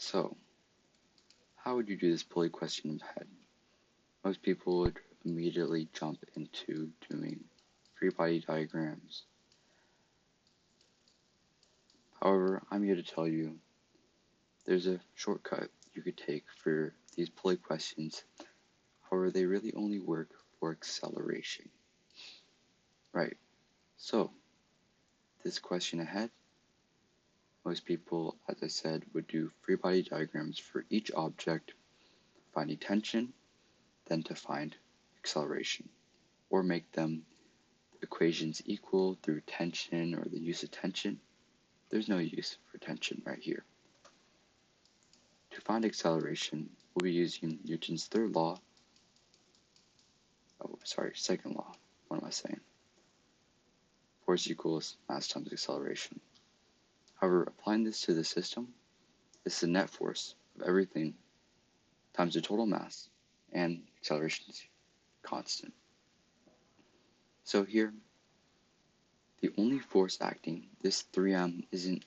So, how would you do this Pulley question in head? Most people would immediately jump into doing free body diagrams. However, I'm here to tell you there's a shortcut you could take for these Pulley questions. However, they really only work for acceleration. Right, so this question ahead, most people, as I said, would do free body diagrams for each object, finding tension, then to find acceleration, or make them equations equal through tension or the use of tension. There's no use for tension right here. To find acceleration, we'll be using Newton's second law. What am I saying? Force equals mass times acceleration. However, applying this to the system, it's the net force of everything times the total mass, and acceleration is constant. So here, the only force acting, this 3m isn't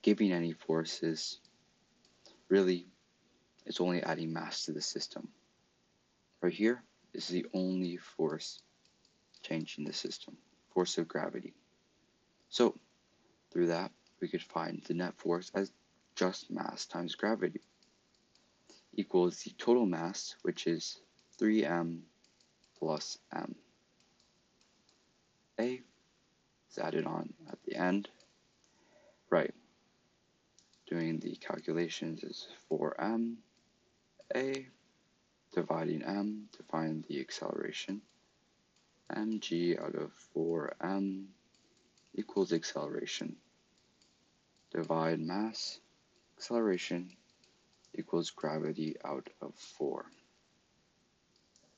giving any forces. Really, it's only adding mass to the system. Right here is the only force changing the system, force of gravity. So through that, we could find the net force as just mass times gravity equals the total mass, which is 3m plus m. A is added on at the end. Right. Doing the calculations is 4m. A dividing m to find the acceleration. mg out of 4m equals acceleration. Divide mass, acceleration equals gravity out of 4.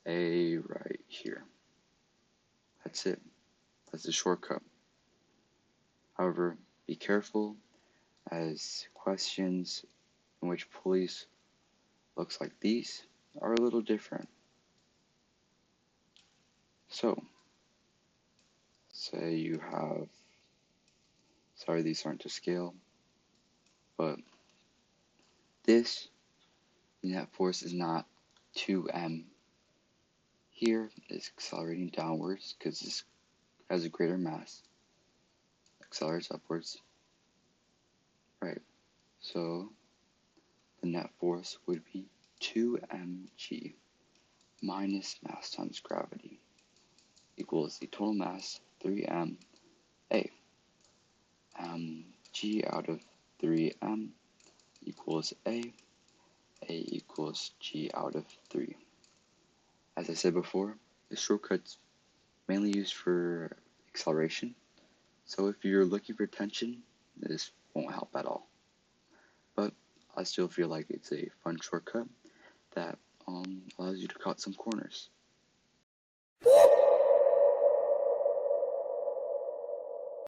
A right here. That's it. That's the shortcut. However, be careful as questions in which pulleys looks like these are a little different. So, say you have, sorry these aren't to scale, but this net force is not 2m. Here is accelerating downwards because this has a greater mass. Accelerates upwards. Right. So the net force would be 2mg minus mass times gravity equals the total mass 3m a. G out of 3m equals a equals g out of 3. As I said before, the shortcut's mainly used for acceleration, so if you're looking for tension, this won't help at all. But I still feel like it's a fun shortcut that allows you to cut some corners.